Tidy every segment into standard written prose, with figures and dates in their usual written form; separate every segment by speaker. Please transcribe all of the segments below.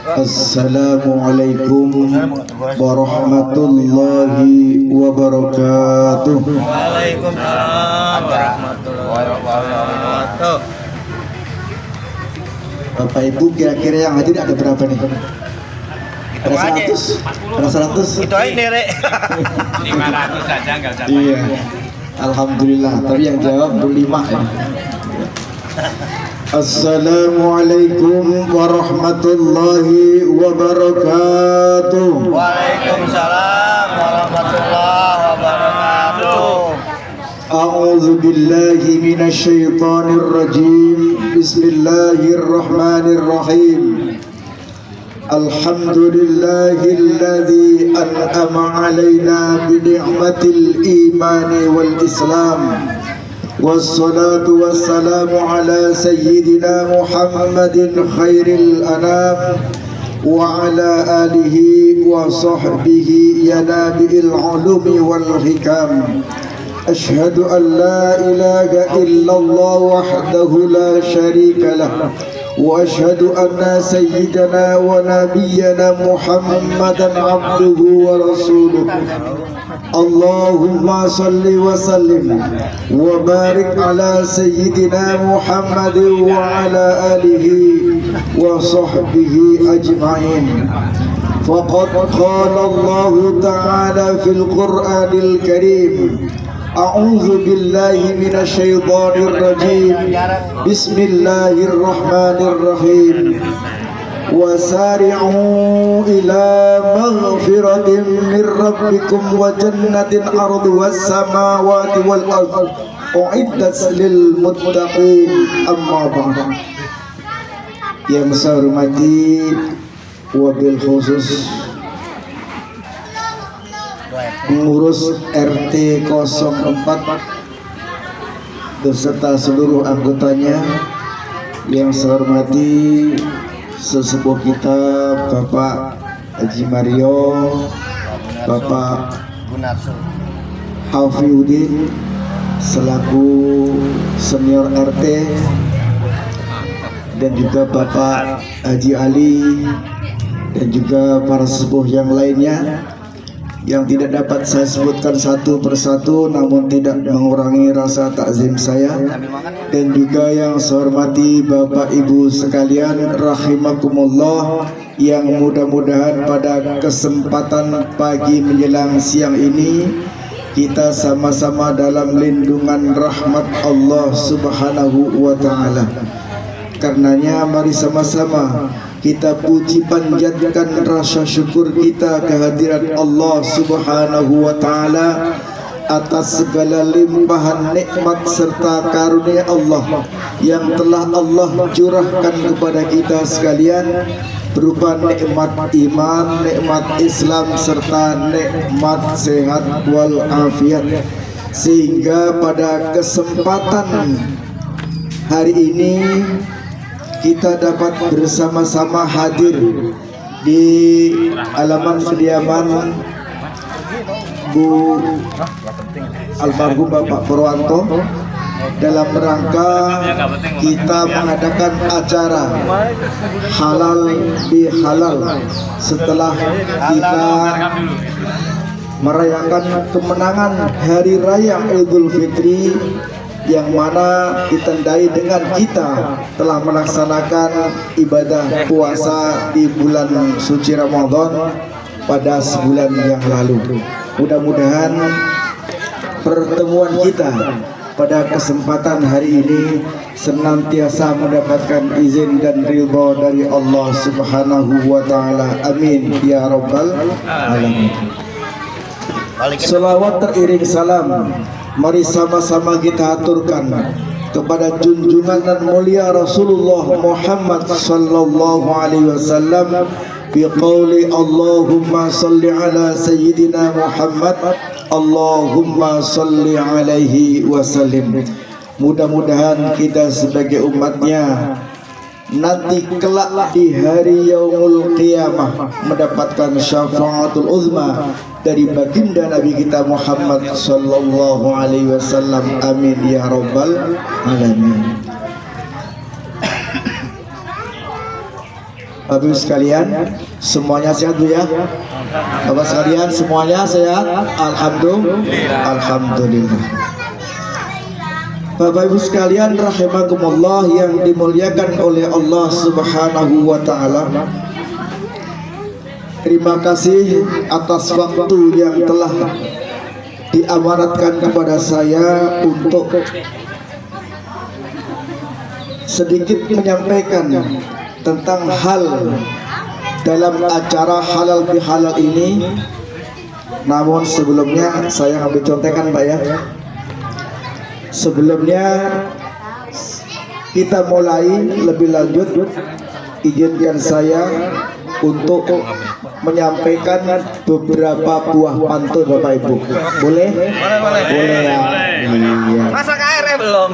Speaker 1: Assalamualaikum warahmatullahi wabarakatuh.
Speaker 2: Waalaikumsalam warahmatullahi wabarakatuh.
Speaker 1: Bapak Ibu, kira-kira yang hadir ada berapa nih? Ada 100? Ada 100?
Speaker 2: Itu aja Rek.
Speaker 3: 500 saja enggak usah.
Speaker 1: Iya. Alhamdulillah, tapi yang jawab 5 ya. Assalamualaikum warahmatullahi wabarakatuh.
Speaker 2: Waalaikumsalam warahmatullahi wabarakatuh.
Speaker 1: A'udzu billahi minasy syaithanir rajim. Bismillahirrahmanirrahim. Alhamdulillahilladzi an'ama 'alaina bi ni'matil imani wal islam. Wassalatu wassalamu ala sayyidina Muhammadin khairil anam wa ala alihi wa sahbihi ya nabi'il ulumi wal hikam. Ashhadu an la ilaha illallah wahdahu la syarika lah wa ashhadu anna sayyidana wa nabiyyana Muhammadan abduhu wa rasuluh. Allahumma salli wa sallim wa barik ala sayyidina Muhammad wa ala alihi wa sahbihi ajma'in. Faqad qala Allah ta'ala fil Qur'anil Karim. A'udzu billahi minasy syaithanir rajim. Bismillahirrahmanirrahim. Wasari'u ila maghfiratin min rabbikum wa jannatin arduha as-samawati wal ardh u'iddat lil muttaqin. Amma ba'd. Yang saya hormati wabil khusus pengurus RT 04 beserta seluruh anggotanya, yang saya hormati sesepuh kita Bapak Haji Mario, Bapak Hafiuddin selaku senior RT, dan juga Bapak Haji Ali, dan juga para sesepuh yang lainnya yang tidak dapat saya sebutkan satu persatu, namun tidak mengurangi rasa takzim saya. Dan juga yang saya hormati Bapak Ibu sekalian rahimakumullah, yang mudah-mudahan pada kesempatan pagi menjelang siang ini kita sama-sama dalam lindungan rahmat Allah Subhanahu wa ta'ala. Karenanya mari sama-sama kita puji panjatkan rasa syukur kita kehadirat Allah Subhanahu wa ta'ala atas segala limpahan nikmat serta karunia Allah yang telah Allah curahkan kepada kita sekalian, berupa nikmat iman, nikmat Islam, serta nikmat sehat wal afiat. Sehingga pada kesempatan hari ini kita dapat bersama-sama hadir di halaman kediaman Bu almarhum Bapak Purwanto dalam rangka kita mengadakan acara halal bihalal setelah kita merayakan kemenangan Hari Raya Idul Fitri, yang mana ditandai dengan kita telah melaksanakan ibadah puasa di bulan suci Ramadan pada sebulan yang lalu. Mudah-mudahan pertemuan kita pada kesempatan hari ini senantiasa mendapatkan izin dan ridha dari Allah Subhanahu wa ta'ala. Amin ya rabbal alamin. Salawat teriring salam mari sama-sama kita aturkan kepada junjungan dan mulia Rasulullah Muhammad sallallahu alaihi wasallam bi qauli Allahumma salli ala sayyidina Muhammad, Allahumma salli alaihi wasallim. Mudah-mudahan kita sebagai umatnya nanti kelak di hari yaumul qiyamah mendapatkan syafaatul uzma dari baginda Nabi kita Muhammad sallallahu alaihi wasallam. Amin ya rabbal alamin. Bapak Ibu sekalian, semuanya sehat Bu ya? Bapak sekalian semuanya sehat? Alhamdulillah. Bapak Ibu sekalian rahimakumullah yang dimuliakan oleh Allah Subhanahu wa taala. Terima kasih atas waktu yang telah diamanatkan kepada saya untuk sedikit menyampaikan tentang hal dalam acara halal bihalal ini. Namun sebelumnya saya ambil contekan Pak ya. Sebelumnya kita mulai lebih lanjut, izinkan saya untuk menyampaikan beberapa buah pantun Bapak Ibu. Boleh? Boleh ya. Iya.
Speaker 2: Masak air belum?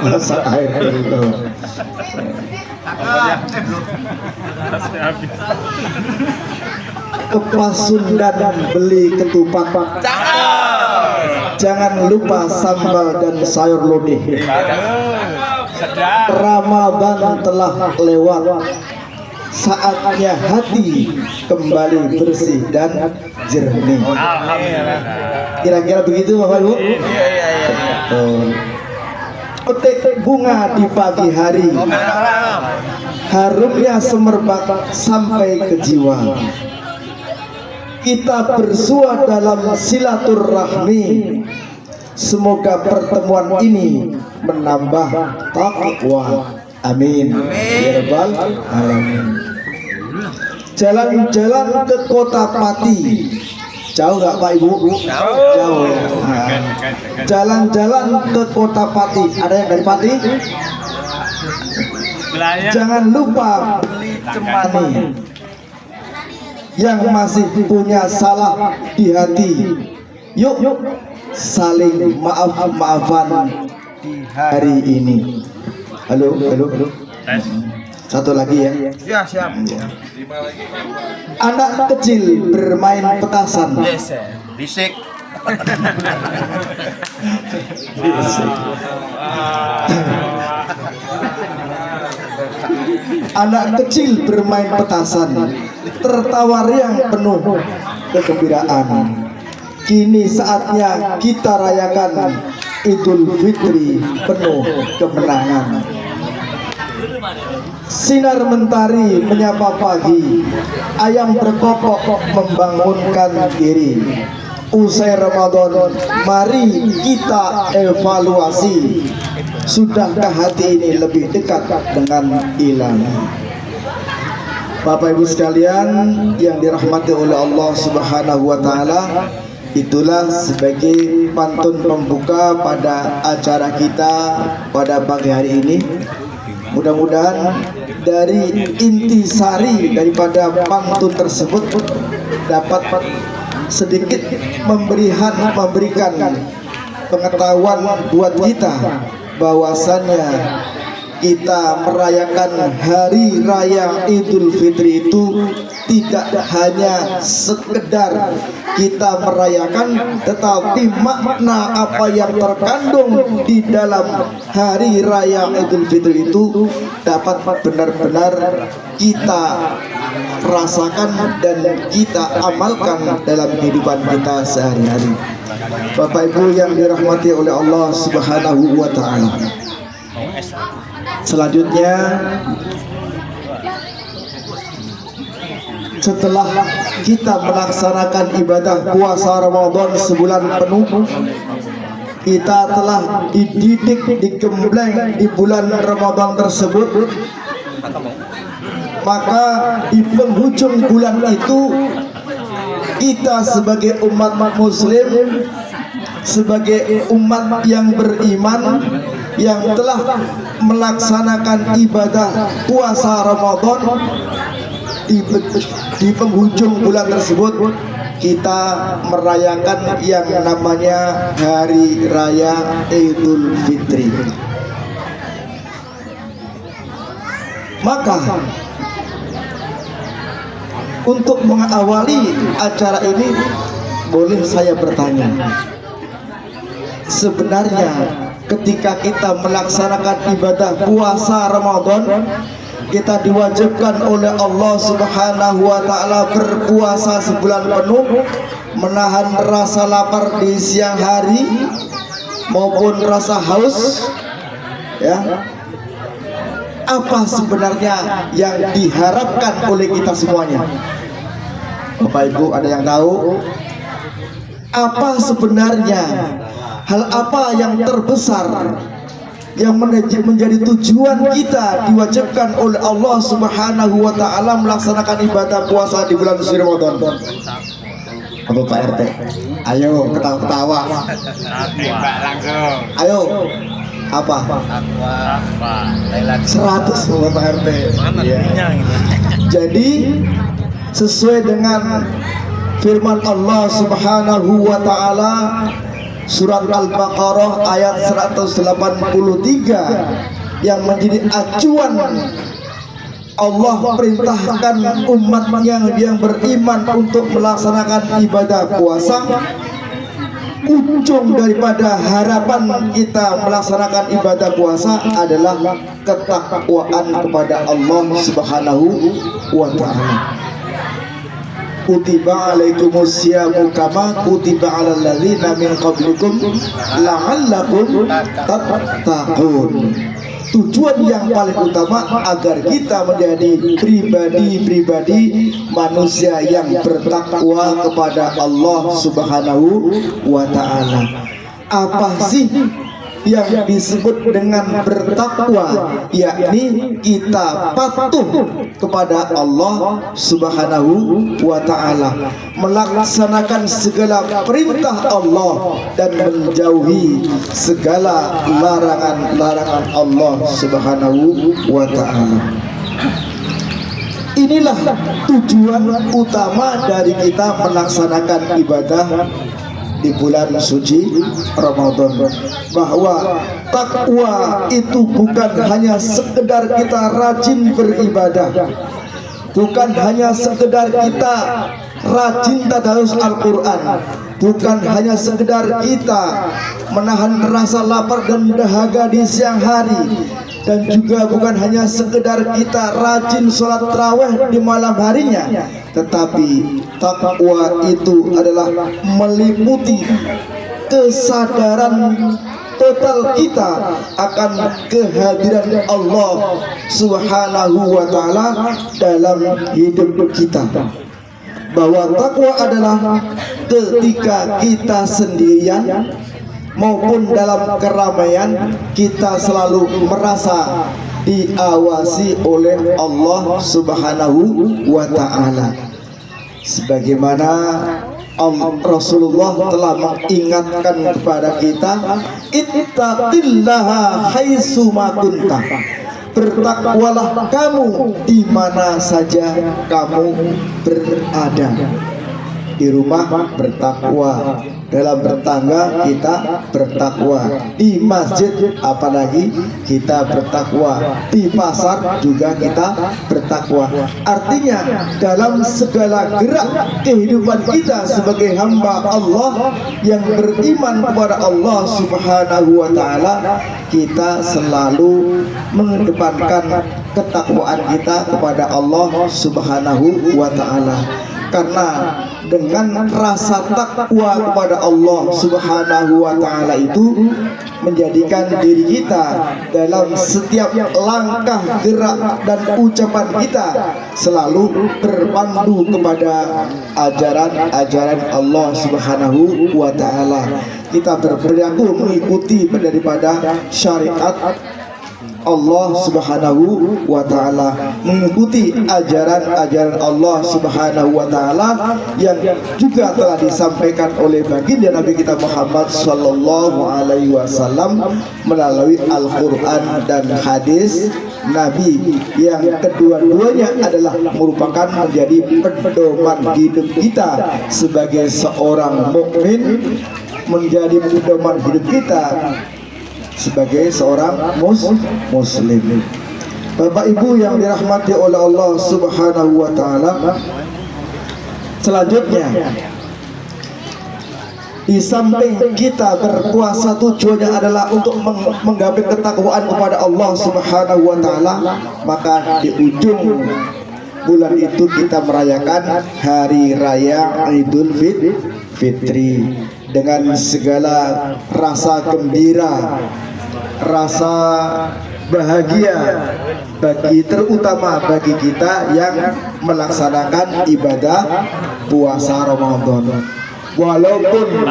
Speaker 1: Masak air belum. Ke Pasundan beli ketupat. Jangan lupa sambal dan sayur lodeh. Ramadan telah lewat, saatnya hati kembali bersih dan jernih. Kira-kira begitu Bapak Ibu? Iya. Petik bunga di pagi hari, harumnya semerbak sampai ke jiwa. Kita bersua dalam silaturahmi, semoga pertemuan ini menambah takwa. Amin. Ya Rabbal alamin. Jalan-jalan ke kota Pati. Jauh nggak Pak Ibu? Jauh ya. Jalan-jalan ke kota Pati. Ada yang dari Pati? Jangan lupa beli cemani. Yang masih punya salah di hati, yuk saling maaf-maafan di hari ini. Halo. Satu lagi ya.
Speaker 2: Ya, siap.
Speaker 1: Anak kecil bermain petasan.
Speaker 2: Bisik.
Speaker 1: Anak kecil bermain petasan, tertawa riang penuh kegembiraan. Kini saatnya kita rayakan Idul Fitri penuh kemenangan. Sinar mentari menyapa pagi, ayam berkokok membangunkan diri. Usai Ramadan, mari kita evaluasi. Sudahkah hati ini lebih dekat dengan ilahi? Bapak Ibu sekalian yang dirahmati oleh Allah Subhanahu wa taala, itulah sebagai pantun pembuka pada acara kita pada pagi hari ini. Mudah-mudahan dari intisari daripada pantun tersebut dapat sedikit memberikan pengetahuan buat kita bahwasannya kita merayakan hari raya Idul Fitri itu tidak hanya sekedar kita merayakan, tetapi makna apa yang terkandung di dalam hari raya Idul Fitri itu dapat benar-benar kita rasakan dan kita amalkan dalam kehidupan kita sehari-hari. Bapak Ibu yang dirahmati oleh Allah Subhanahu wa taala. Selanjutnya, setelah kita melaksanakan ibadah puasa Ramadan sebulan penuh, kita telah dididik, digembleng di bulan Ramadan tersebut. Maka di penghujung bulan itu, kita sebagai umat muslim, sebagai umat yang beriman, yang telah melaksanakan ibadah puasa Ramadan, di penghujung bulan tersebut kita merayakan yang namanya Hari Raya Idul Fitri. Maka untuk mengawali acara ini, boleh saya bertanya, sebenarnya ketika kita melaksanakan ibadah puasa Ramadan, kita diwajibkan oleh Allah Subhanahu wa taala berpuasa sebulan penuh, menahan rasa lapar di siang hari maupun rasa haus, ya. Apa sebenarnya yang diharapkan oleh kita semuanya? Bapak Ibu, ada yang tahu? Apa sebenarnya hal apa yang terbesar yang menjadi tujuan kita diwajibkan oleh Allah Subhanahu wa taala melaksanakan ibadah puasa di bulan suci Ramadan? Apa Pak RT? Ayo ketawa-ketawa.
Speaker 3: Tembak langsung.
Speaker 1: Ayo. Apa? 100 Pak RT. Ya. Jadi sesuai dengan firman Allah Subhanahu wa taala surat Al-Baqarah ayat 183 yang menjadi acuan Allah perintahkan umatnya yang beriman untuk melaksanakan ibadah puasa. Ujung daripada harapan kita melaksanakan ibadah puasa adalah ketakwaan kepada Allah Subhanahu wa taala. Kutiba alaikumus syamu kama kutiba alal ladzina min qablikum la'allakum tattaqun. Tujuan yang paling utama agar kita menjadi pribadi-pribadi manusia yang bertakwa kepada Allah Subhanahu wa taala. Apa sih yang disebut dengan bertakwa? Yakni kita patuh kepada Allah Subhanahu wa taala, melaksanakan segala perintah Allah dan menjauhi segala larangan-larangan Allah Subhanahu wa taala. Inilah tujuan utama dari kita melaksanakan ibadah di bulan suci Ramadan, bahwa takwa itu bukan hanya sekedar kita rajin beribadah, bukan hanya sekedar kita rajin tadarus Al-Quran, bukan hanya sekedar kita menahan rasa lapar dan dahaga di siang hari, dan juga bukan hanya sekedar kita rajin sholat tarawih di malam harinya, tetapi takwa itu adalah meliputi kesadaran total kita akan kehadiran Allah Subhanahu wa taala dalam hidup kita. Bahwa takwa adalah ketika kita sendirian maupun dalam keramaian kita selalu merasa diawasi oleh Allah Subhanahu wa taala. Sebagaimana Rasulullah telah mengingatkan kepada kita, ittaqillaha haitsu ma kunta. Bertakwalah kamu di mana saja kamu berada. Di rumah bertakwa, dalam bertangga kita bertakwa, di masjid apalagi kita bertakwa, di pasar juga kita bertakwa. Artinya dalam segala gerak kehidupan kita sebagai hamba Allah yang beriman kepada Allah Subhanahu wa taala, kita selalu mengedepankan ketakwaan kita kepada Allah Subhanahu wa taala. Karena dengan rasa takwa kepada Allah Subhanahu wa taala itu menjadikan diri kita dalam setiap langkah, gerak dan ucapan kita selalu berpandu kepada ajaran-ajaran Allah Subhanahu wa taala. Kita berperilaku mengikuti daripada syariat Allah Subhanahu wa taala, mengikuti ajaran-ajaran Allah Subhanahu wa taala yang juga telah disampaikan oleh baginda Nabi kita Muhammad sallallahu alaihi wasallam melalui Al-Qur'an dan hadis Nabi, yang kedua-duanya adalah merupakan menjadi pedoman hidup kita sebagai seorang mukmin, menjadi pedoman hidup kita sebagai seorang muslim. Bapak Ibu yang dirahmati oleh Allah Subhanahu wa taala, selanjutnya Di samping kita berpuasa tujuannya adalah untuk menggapai ketakwaan kepada Allah Subhanahu wa taala, maka di ujung bulan itu kita merayakan hari raya Idul Fitri dengan segala rasa gembira, rasa bahagia terutama bagi kita yang melaksanakan ibadah puasa Ramadan. Walaupun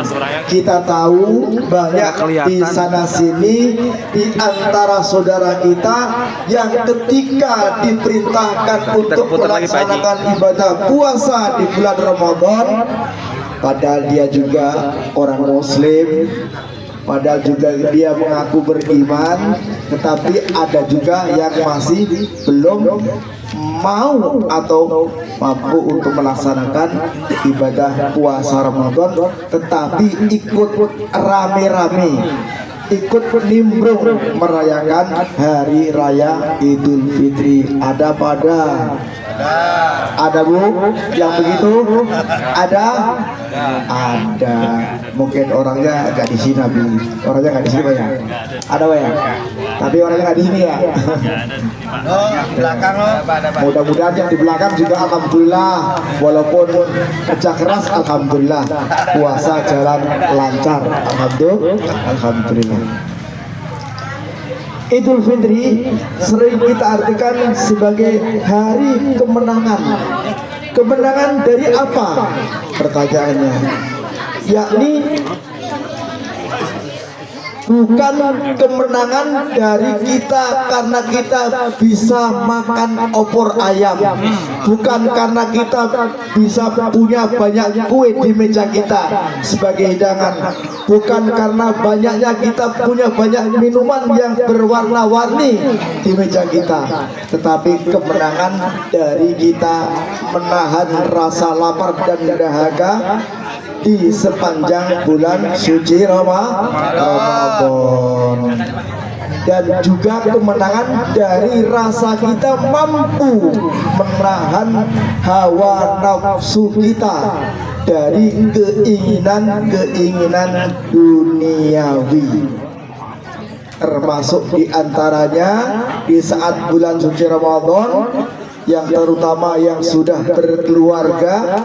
Speaker 1: kita tahu banyak di sana sini di antara saudara kita yang ketika diperintahkan untuk melaksanakan ibadah puasa di bulan Ramadan, padahal dia juga orang Muslim, padahal juga dia mengaku beriman, tetapi ada juga yang masih belum mau atau mampu untuk melaksanakan ibadah puasa Ramadan, tetapi ikut rame-rame, ikut nimbrung merayakan hari raya Idul Fitri. Ada Bu yang begitu? Ada. Mungkin orangnya agak di sini, orangnya nggak di sini banyak. Ada banyak, tapi orangnya nggak di sini ya.
Speaker 2: Di belakang lo.
Speaker 1: Mudah-mudahan yang di belakang juga alhamdulillah, walaupun kerja keras alhamdulillah, puasa jalan lancar alhamdulillah. Idul Fitri sering kita artikan sebagai hari kemenangan. Kemenangan dari apa? Pertanyaannya, yakni bukan kemenangan dari kita karena kita bisa makan opor ayam, bukan karena kita bisa punya banyak kue di meja kita sebagai hidangan, bukan karena banyaknya kita punya banyak minuman yang berwarna-warni di meja kita, tetapi kemenangan dari kita menahan rasa lapar dan dahaga di sepanjang bulan suci Ramadan, dan juga kemenangan dari rasa kita mampu menahan hawa nafsu kita dari keinginan-keinginan duniawi, termasuk diantaranya di saat bulan suci Ramadan, yang terutama yang sudah berkeluarga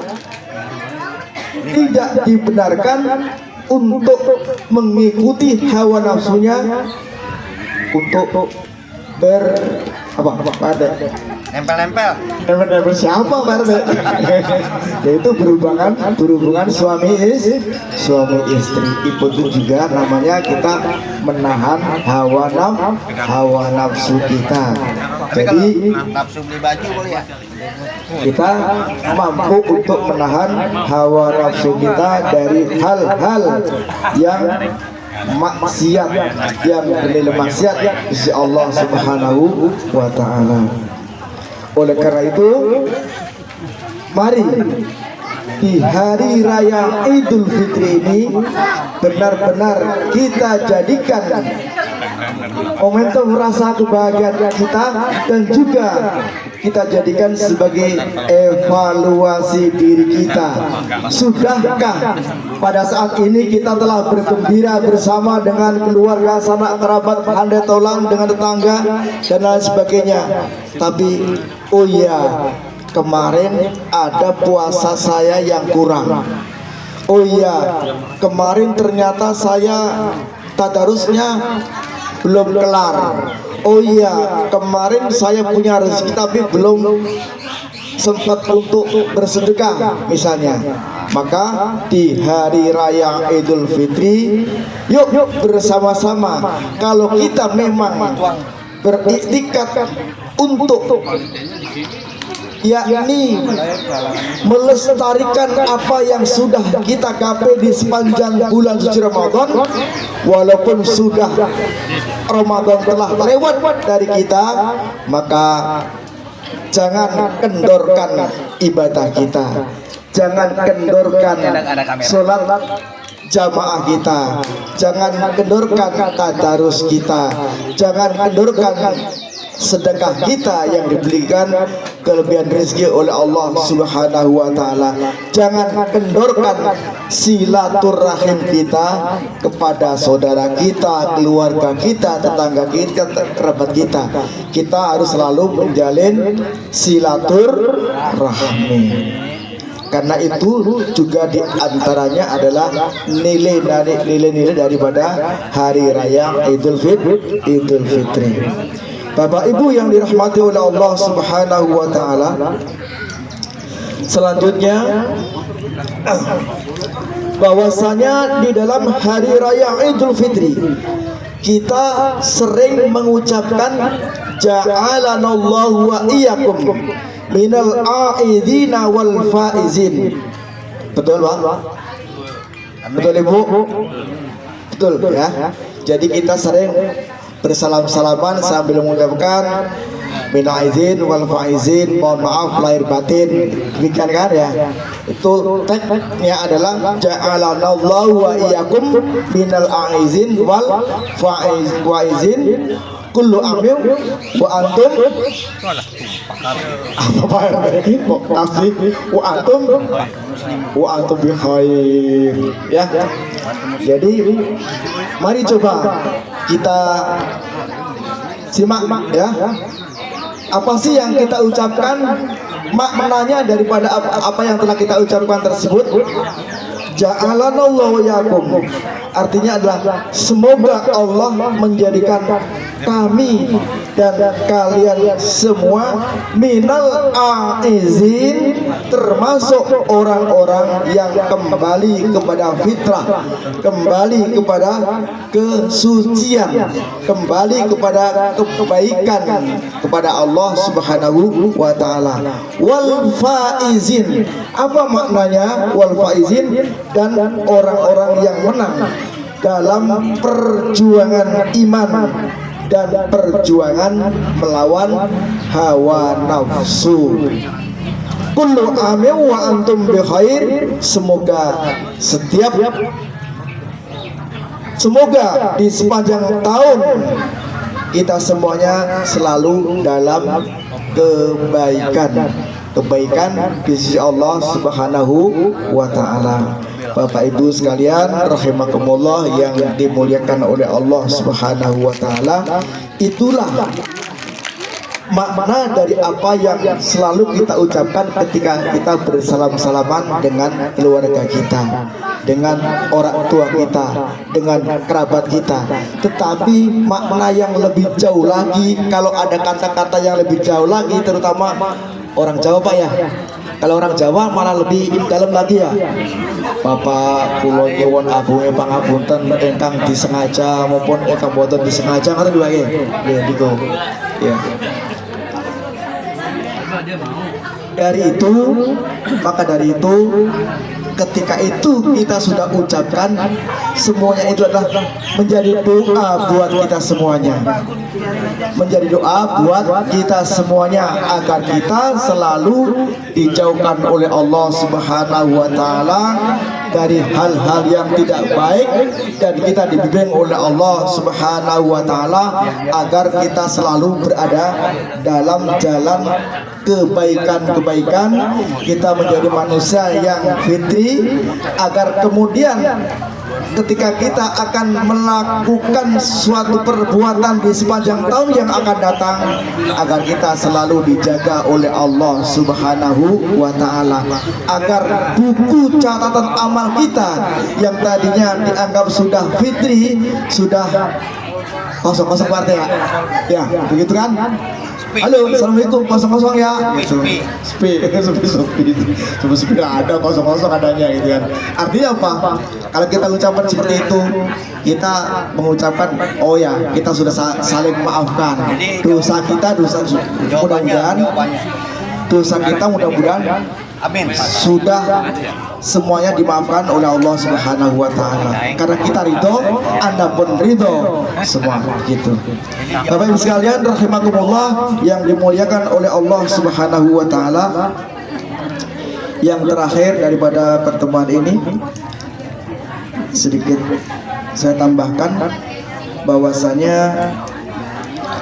Speaker 1: tidak dibenarkan untuk mengikuti hawa nafsunya untuk nempel siapa Pak? Yaitu berhubungan suami istri. Itu juga namanya kita menahan hawa nafsu kita. Jadi
Speaker 2: Nafsu beli baju boleh ya?
Speaker 1: kita mampu untuk menahan hawa nafsu kita dari hal-hal yang maksiat, yang bernilai maksiat sisi Allah Subhanahu wa taala. Oleh karena itu, mari di hari raya Idul Fitri ini benar-benar kita jadikan momentum rasa kebahagiaan kita, dan juga kita jadikan sebagai evaluasi diri kita. Sudahkah pada saat ini kita telah bergembira bersama dengan keluarga, sanak kerabat, handai tolan, dengan tetangga dan lain sebagainya? Tapi oh iya, kemarin ada puasa saya yang kurang. Oh iya, kemarin ternyata saya tadarusnya belum kelar. Oh iya, kemarin saya punya rezeki tapi belum sempat untuk bersedekah misalnya. Maka di hari raya Idul Fitri, yuk bersama-sama, kalau kita memang beriktikad untuk yakni melestarikan apa yang sudah kita gapai di sepanjang bulan suci Ramadan, walaupun sudah Ramadan telah lewat dari kita, maka jangan kendorkan ibadah kita, jangan kendorkan sholat jamaah kita, jangan kendorkan tadarus kita, jangan kendorkan sedekah kita yang diberikan kelebihan rezeki oleh Allah Subhanahu wa taala. Jangan kendorkan silaturahim kita kepada saudara kita, keluarga kita, tetangga kita, kerabat kita. Kita harus selalu menjalin silaturahmi. Karena itu juga diantaranya adalah nilai-nilai daripada hari raya Idul Fitri. Bapak Ibu yang dirahmati oleh Allah Subhanahu wa taala, selanjutnya bahwasanya di dalam hari raya Idul Fitri kita sering mengucapkan ja'alanallahu wa iyyakum minal a'idina wal faizin. Betul Pak? Betul Ibu? Betul ya. Jadi kita sering bersalam-salaman sambil mengucapkan minal aizin wal faizin, mohon maaf lahir batin. Demikian kan ya. Itu teksnya adalah ja'alanallahu wa iyyakum minal aizin wal faizin kullu amin wa antum wa antum bi khair ya. Jadi mari coba kita simak ya. Apa sih yang kita ucapkan, maknanya daripada apa yang telah kita ucapkan tersebut. Ja'alanallahu yakum, artinya adalah semoga Allah menjadikan kami dan kalian semua minal aizin, termasuk orang-orang yang kembali kepada fitrah, kembali kepada kesucian, kembali kepada kebaikan kepada Allah Subhanahu wa taala. Wal faizin, apa maknanya wal faizin? Dan orang-orang yang menang dalam perjuangan iman dan perjuangan melawan hawa nafsu. Kullu amin wa antum bi khair, semoga di sepanjang tahun kita semuanya selalu dalam kebaikan di sisi Allah Subhanahu wa taala. Bapak Ibu sekalian rahimakumullah yang dimuliakan oleh Allah Subhanahu wa taala, itulah makna dari apa yang selalu kita ucapkan ketika kita bersalam-salaman dengan keluarga kita, dengan orang tua kita, dengan kerabat kita. Tetapi makna yang lebih jauh lagi, kalau ada kata-kata yang lebih jauh lagi, terutama orang Jawa Pak ya. Kalau orang Jawa malah lebih dalam lagi ya. Bapak kula nyuwun agunge pangapunten ingkang disengaja maupun ingkang boten disengaja ngoten lho nggih. Nggih niku. Ya. Dari itu ketika itu kita sudah ucapkan, semuanya itu adalah menjadi doa buat kita semuanya, menjadi doa buat kita semuanya agar kita selalu dijauhkan oleh Allah Subhanahu wa taala dari hal-hal yang tidak baik, dan kita dibimbing oleh Allah Subhanahu wa taala agar kita selalu berada dalam jalan kebaikan-kebaikan, kita menjadi manusia yang fitri, agar kemudian ketika kita akan melakukan suatu perbuatan di sepanjang tahun yang akan datang, agar kita selalu dijaga oleh Allah Subhanahu wa taala, agar buku catatan amal kita yang tadinya dianggap sudah fitri, sudah kosong-kosong partai ya, begitu kan? Halo, assalamualaikum, kosong-kosong ya. Sepi nggak ada, kosong-kosong adanya gitu kan. Artinya apa? Kalau kita ucapkan seperti itu, kita mengucapkan, oh ya, kita sudah saling maafkan. Dosa kita, mudah-mudahan amin, sudah semuanya dimaafkan oleh Allah Subhanahu wa taala. Karena kita ridho, Anda pun ridho, semua gitu. Bapak Ibu sekalian rahimakumullah yang dimuliakan oleh Allah Subhanahu wa taala, yang terakhir daripada pertemuan ini sedikit saya tambahkan bahwasanya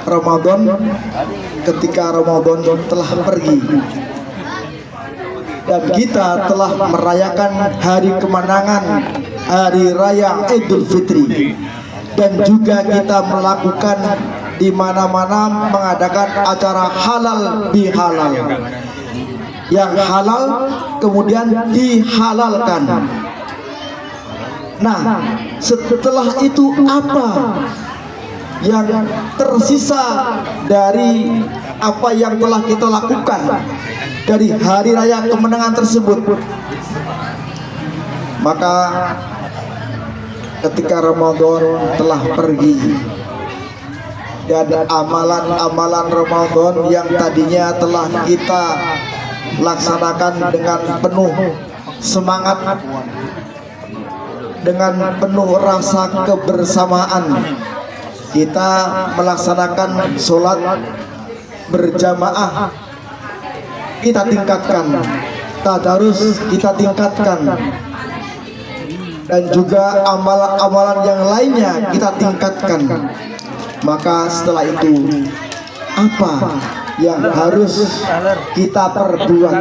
Speaker 1: Ramadan ketika Ramadan telah pergi dan kita telah merayakan hari kemenangan hari raya Idul Fitri, dan juga kita melakukan di mana-mana mengadakan acara halal bihalal, yang halal kemudian dihalalkan. Nah, setelah itu apa yang tersisa dari apa yang telah kita lakukan dari hari raya kemenangan tersebut? Maka ketika Ramadan telah pergi dan amalan-amalan Ramadan yang tadinya telah kita laksanakan dengan penuh semangat, dengan penuh rasa kebersamaan, kita melaksanakan sholat berjamaah, kita tingkatkan, tadarus kita tingkatkan, dan juga amalan-amalan yang lainnya kita tingkatkan. Maka setelah itu apa yang harus kita perbuat?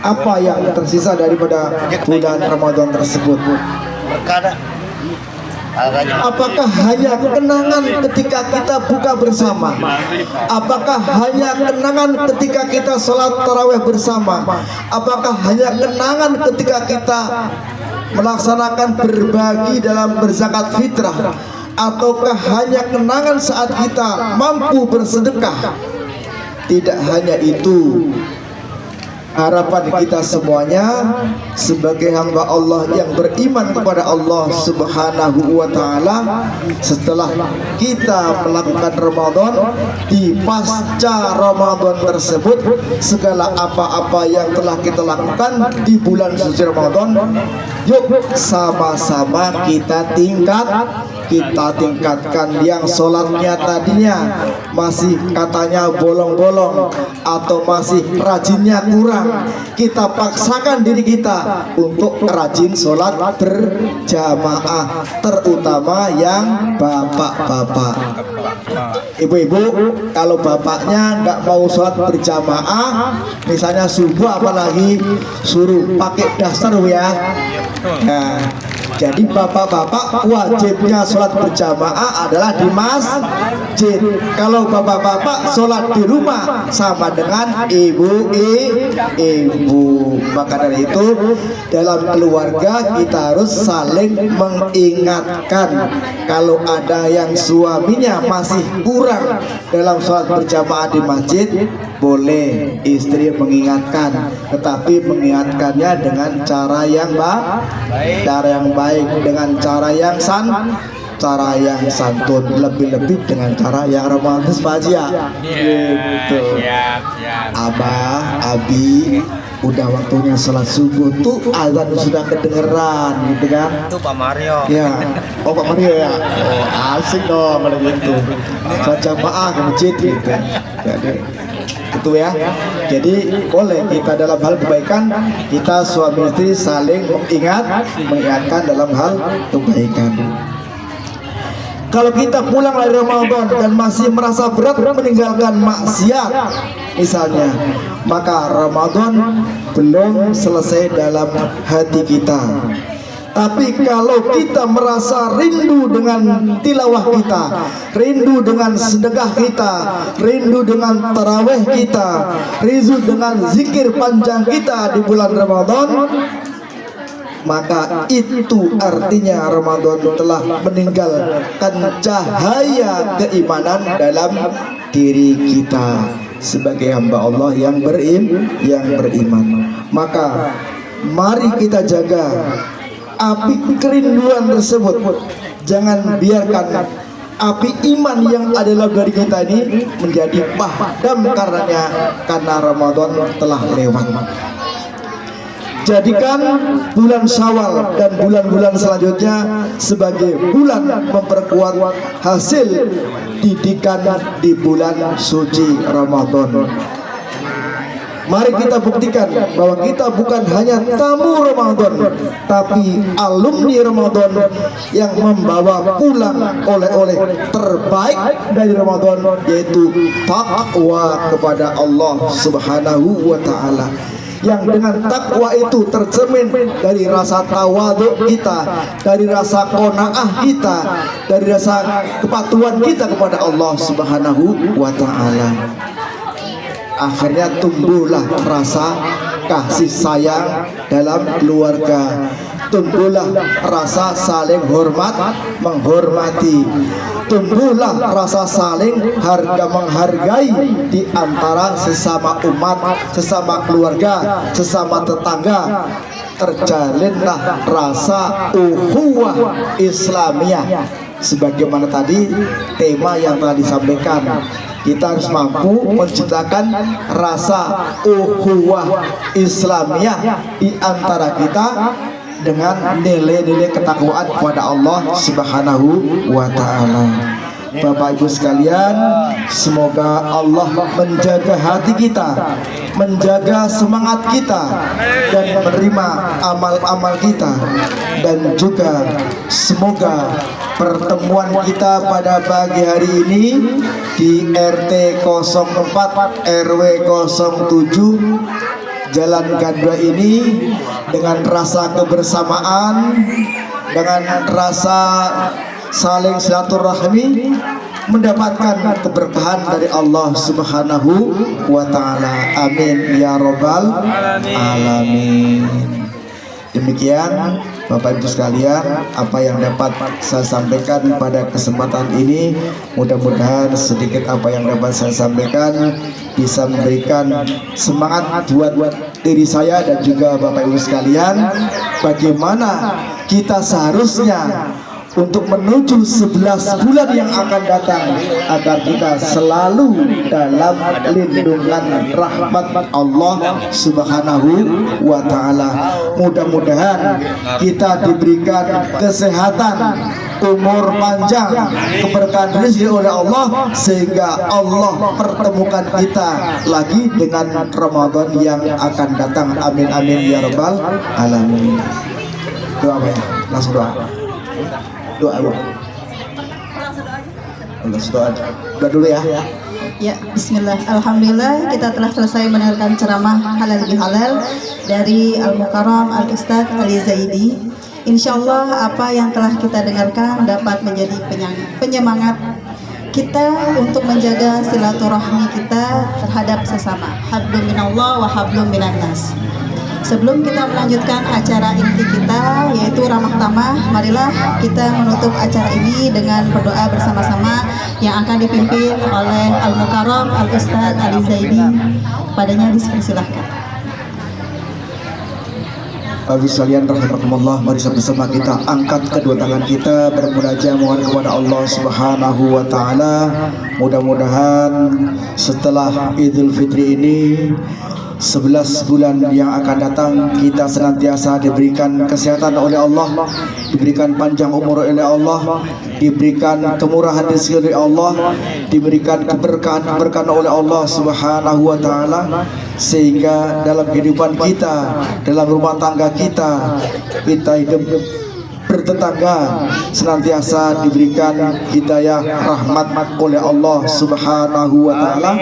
Speaker 1: Apa yang tersisa daripada bulan Ramadan tersebut? Apakah hanya kenangan ketika kita buka bersama? Apakah hanya kenangan ketika kita sholat tarawih bersama? Apakah hanya kenangan ketika kita melaksanakan berbagi dalam berzakat fitrah? Ataukah hanya kenangan saat kita mampu bersedekah? Tidak hanya itu. Harapan kita semuanya sebagai hamba Allah yang beriman kepada Allah Subhanahu wa Ta'ala, setelah kita melakukan Ramadan, di pasca Ramadan tersebut, segala apa-apa yang telah kita lakukan di bulan suci Ramadan, yuk sama-sama kita tingkatkan. Yang sholatnya tadinya masih katanya bolong-bolong atau masih rajinnya kurang, kita paksakan diri kita untuk rajin sholat berjamaah, terutama yang bapak-bapak. Ibu-ibu, kalau bapaknya nggak mau sholat berjamaah, misalnya subuh apalagi, suruh pakai daster ya. Nah, jadi bapak-bapak wajibnya sholat berjamaah adalah di masjid. Kalau bapak-bapak sholat di rumah sama dengan ibu-ibu. Maka dari itu dalam keluarga kita harus saling mengingatkan. Kalau ada yang suaminya masih kurang dalam sholat berjamaah di masjid, boleh istri mengingatkan, tetapi mengingatkannya dengan cara yang baik, dengan cara yang santun, lebih-lebih dengan cara yang romantis, Pak Haji ya. Gitu. Abah, Abi, udah waktunya sholat subuh tuh, azan sudah kedengeran, gitu kan?
Speaker 2: Itu Pak Mario.
Speaker 1: Ya, oh Pak Mario ya. Oh, asik dong kalau gitu. Sholat jamaah ke masjid gitu. Jadi itu ya. Jadi boleh kita dalam hal kebaikan, kita suami istri saling mengingatkan dalam hal kebaikan. Kalau kita pulang dari Ramadan dan masih merasa berat meninggalkan maksiat misalnya, maka Ramadan belum selesai dalam hati kita. Tapi kalau kita merasa rindu dengan tilawah kita, rindu dengan sedekah kita, rindu dengan tarawih kita, rindu dengan zikir panjang kita di bulan Ramadan, maka itu artinya Ramadan telah meninggalkan cahaya keimanan dalam diri kita sebagai hamba Allah yang beriman. Maka mari kita jaga api kerinduan tersebut. Jangan biarkan api iman yang ada dalam diri kita ini menjadi padam karena Ramadan telah lewat. Jadikan bulan Syawal dan bulan-bulan selanjutnya sebagai bulan memperkuat hasil didikan di bulan suci Ramadan. Mari kita buktikan bahwa kita bukan hanya tamu Ramadan, tapi alumni Ramadan yang membawa pulang oleh-oleh terbaik dari Ramadan, yaitu takwa kepada Allah Subhanahu wa Ta'ala. Yang dengan takwa itu tercermin dari rasa tawadhu kita, dari rasa qanaah kita, dari rasa kepatuhan kita kepada Allah Subhanahu wa Ta'ala. Akhirnya tumbuhlah rasa kasih sayang dalam keluarga, tumbuhlah rasa saling hormat menghormati, tumbuhlah rasa saling harga menghargai di antara sesama umat, sesama keluarga, sesama tetangga. Terjalinlah rasa ukhuwah Islamiyah. Sebagaimana tadi tema yang telah disampaikan, kita harus mampu menciptakan rasa ukhuwah Islamiyah di antara kita dengan nilai-nilai ketakwaan kepada Allah Subhanahu wa Ta'ala. Bapak Ibu sekalian, semoga Allah menjaga hati kita, menjaga semangat kita, dan menerima amal-amal kita. Dan juga semoga pertemuan kita pada pagi hari ini di RT 04 RW 07 Jalan Gandua ini dengan rasa kebersamaan, dengan rasa saling silaturahmi, mendapatkan keberkahan dari Allah Subhanahu wa Ta'ala. Amin ya robbal alamin. Demikian Bapak Ibu sekalian, apa yang dapat saya sampaikan pada kesempatan ini, mudah-mudahan sedikit apa yang dapat saya sampaikan bisa memberikan semangat buat diri saya dan juga Bapak Ibu sekalian, bagaimana kita seharusnya untuk menuju 11 bulan yang akan datang, agar kita selalu dalam lindungan rahmat Allah Subhanahu wa Ta'ala. Mudah-mudahan kita diberikan kesehatan, umur panjang, keberkahan rezeki oleh Allah, sehingga Allah pertemukan kita lagi dengan Ramadan yang akan datang. Amin amin ya rabbal alamin. Doa ya, langsung doa. Doa Allah. Doa dulu ya.
Speaker 4: Ya, bismillah. Alhamdulillah kita telah selesai mendengarkan ceramah halal bihalal dari Al-Mukarram Al-Ustadz Ali Zaidi. Insyaallah apa yang telah kita dengarkan dapat menjadi penyemangat kita untuk menjaga silaturahmi kita terhadap sesama. Hablum minallah wa hablum minannas. Sebelum kita melanjutkan acara inti kita, yaitu ramah tamah, marilah kita menutup acara ini dengan berdoa bersama-sama yang akan dipimpin oleh Al-Mukarram Al-Ustadz Ali Zaidi. Padanya dipersilahkan.
Speaker 1: Bapak sekalian rahimakumullah, mari bersama kita angkat kedua tangan kita bermunajat mohon kepada Allah Subhanahu wa Ta'ala. Mudah-mudahan setelah Idul Fitri ini 11 bulan yang akan datang kita senantiasa diberikan kesehatan oleh Allah, diberikan panjang umur oleh Allah, diberikan kemurahan rezeki oleh Allah, diberikan keberkahan oleh Allah Subhanahu wa Ta'ala, sehingga dalam kehidupan kita, dalam rumah tangga kita hidup bertetangga senantiasa diberikan hidayah rahmat oleh Allah Subhanahu wa Ta'ala,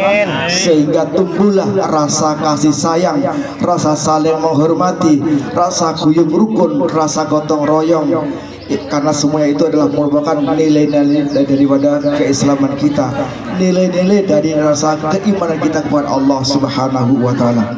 Speaker 1: sehingga tumbuhlah rasa kasih sayang, rasa saling menghormati, rasa guyub rukun, rasa gotong royong, karena semuanya itu adalah merupakan nilai-nilai daripada keislaman kita, nilai-nilai dari rasa keimanan kita kepada Allah Subhanahu wa Ta'ala.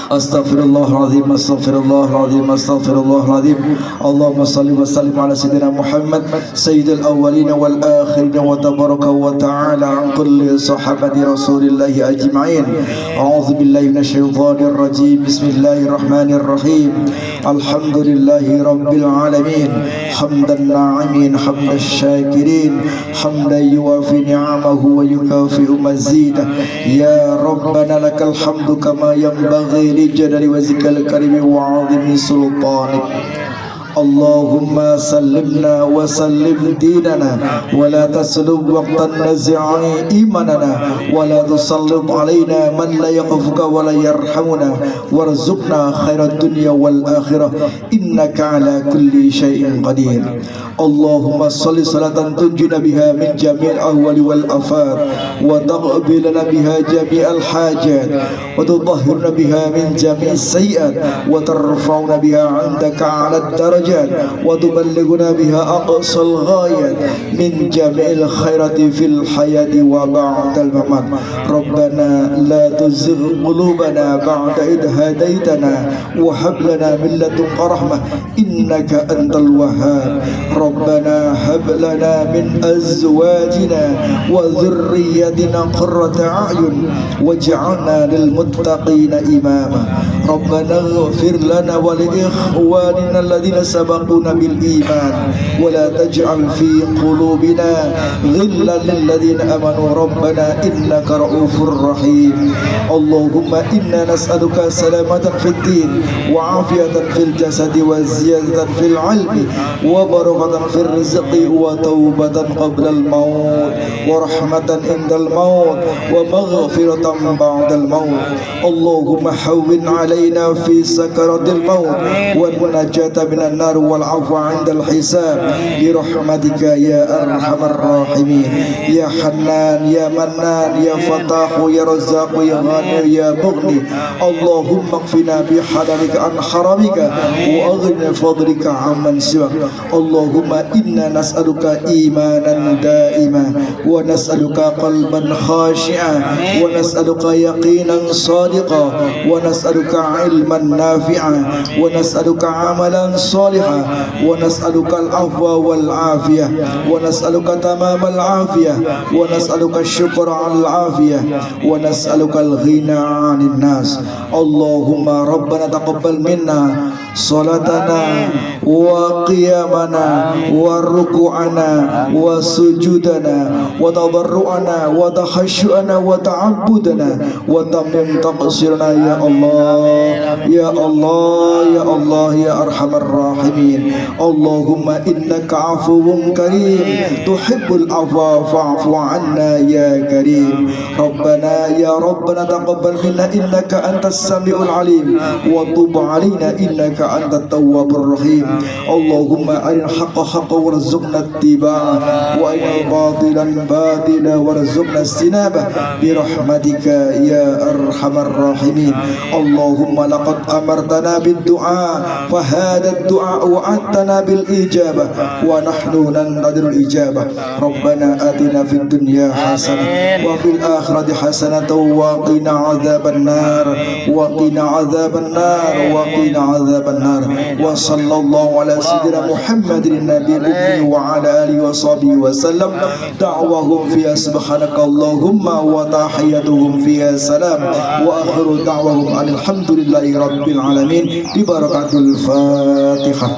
Speaker 1: Astaghfirullahaladzim, astaghfirullahaladzim, astaghfirullahaladzim. Allahumma salli wa sallim ala sayyidina Muhammad sayyidil awwalin wal akhirin wa tabaraka wa ta'ala an kulli sahabati rasulillahi ajma'in. A'udzu billahi minasyaitonir rajim. Bismillahirrahmanirrahim. Alhamdulillahi rabbil alamin. Hamdan na'imin, hamdan syakirin, hamdan yuwafi ni'amahu wa yukafi'u mazidah. Ya Rabbana lakal hamdu kama yanbaghi لجلال وجهك الكريم وعظيم سلطانك. اللهم سلمنا وسلم ديننا ولا تسلب وقت النزع إيماننا ولا تسلط علينا من لا يخافك ولا يرحمنا وارزقنا خير الدنيا والآخرة إنك على كل شيء قدير. اللهم صل صلاة تنجينا بها من جميع الأهوال والآفات وتقبل لنا بها جميع الحاجات وتطهرنا بها من جميع السيئات وترفعنا بها عندك على الدرجات وتبلغنا بها أقصى الغايات من جميع الخيرات في الحياة وبعد الممات. ربنا لا تزغ قلوبنا بعد إذ هديتنا وهب لنا من لدنك رحمة إنك أنت الوهاب. ربنا هب لنا من أزواجنا وذريتنا قرة أعين واجعلنا للمتقين إماما. ربنا اغفر لنا ولإخواننا الذين سبقونا بالإيمان ولا تجعل في قلوبنا غلا للذين آمنوا ربنا إنك رؤوف رحيم. اللهم إنا نسألك سلامة في الدين وعافية في الجسد وزيادة في العلم وبركة في الرزق وتوبة قبل الموت ورحمة عند الموت ومغفرة بعد الموت. اللهم حون علينا في سكرات الموت والنجاة من النار والعفو عند الحساب برحمتك يا أرحم الراحمين. يا حنان يا منان يا فتاح يا رزاق يا غني يا مغني. اللهم اكفنا بحلالك عن حرامك وأغنى فضلك عمن سواك. اللهم إنا نسألك إيمانا دائما ونسألك قلبا خاشعا ونسألك يقينا صادقا ونسألك علما نافعا ونسألك عملا صالحا ونسألك العفو والعافية ونسألك تمام العافية ونسألك الشكر على العافية ونسألك الغنى عن الناس. اللهم ربنا تقبل منا صلاتنا وقيامنا وركوعنا وسجودنا وتضرعنا وتخشعنا وتعبدنا وتمم تقصيرنا يا الله يا الله يا الله يا أرحم الراحمين. اللهم إنك عفو كريم تحب العفو فاعف عنا يا كريم. ربنا يا ربنا تقبل منا إنك أنت السميع العليم وتب علينا إنك أنت التواب الرحيم. اللهم أرنا الحق حقا وارزقنا اتباعه وأرنا الباطل باطلا وارزقنا اجتنابه برحمتك يا أرحم الراحمين. اللهم لقد أمرتنا بالدعاء فهذا الدعاء وعدتنا بالإجابة ونحن ننتظر الإجابة. ربنا آتنا في الدنيا حسنة وفي الآخرة حسنة وقنا عذاب النار وقنا عذاب النار وقنا عذاب النار. وصلى الله على سيدنا محمد النبي الأمي وعلى آله وصحبه وسلم. دعوهم فيها سبحانك اللهم وتحيتهم فيها سلام وآخر دعوهم أن الحمد لله رب العالمين ببركة الفاتحة.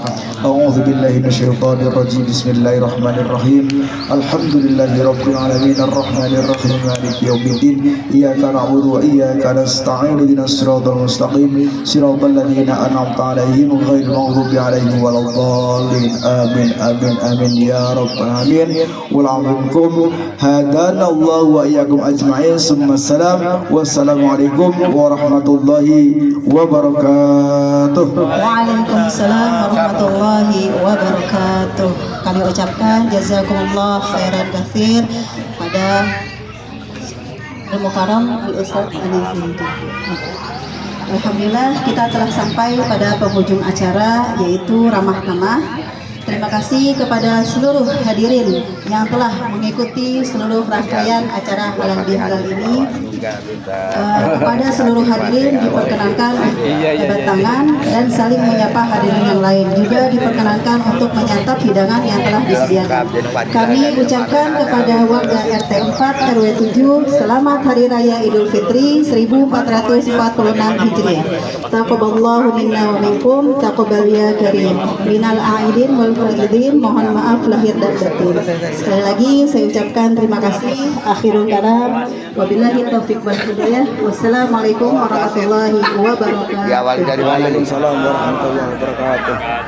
Speaker 1: أعوذ بالله من الشيطان الرجيم. بسم الله الرحمن الرحيم. الحمد لله رب العالمين الرحمن الرحيم مالك يوم الدين إياك نعبد وإياك نستعين اهدنا الصراط المستقيم صراط الذين أنعمت عليهم غير المغضوب عليهم ولا الضالين. آمين آمين آمين يا رب العالمين. والعظيمكم هدانا الله وإياكم أجمعين ثم السلام والسلام عليكم ورحمة الله wabarakatuh.
Speaker 4: Waalaikumsalam warahmatullahi wabarakatuh. Kami ucapkan jazakumullah khairan katsir pada Al-Mukarram Al-Ustadz Ali Zaidi. Alhamdulillah kita telah sampai pada penghujung acara yaitu ramah tamah. Terima kasih kepada seluruh hadirin yang telah mengikuti seluruh rangkaian acara halal bihalal ini. Kepada seluruh hadirin diperkenankan jabat tangan dan saling menyapa hadirin yang lain. Juga diperkenankan untuk menyantap hidangan yang telah disediakan. Kami ucapkan kepada warga RT 4 RW 7 selamat Hari Raya Idul Fitri 1446 Hijriah. Taqabbalallahu minna wa minkum taqabbal ya karim. Minal aidin wal faidin, mohon maaf lahir dan batin. Sekali lagi saya ucapkan terima kasih. Akhirul kalam. Wabillahi taufiq wal hidayah. Wassalamualaikum warahmatullahi wabarakatuh.
Speaker 2: Waalaikumsalam warahmatullahi wabarakatuh.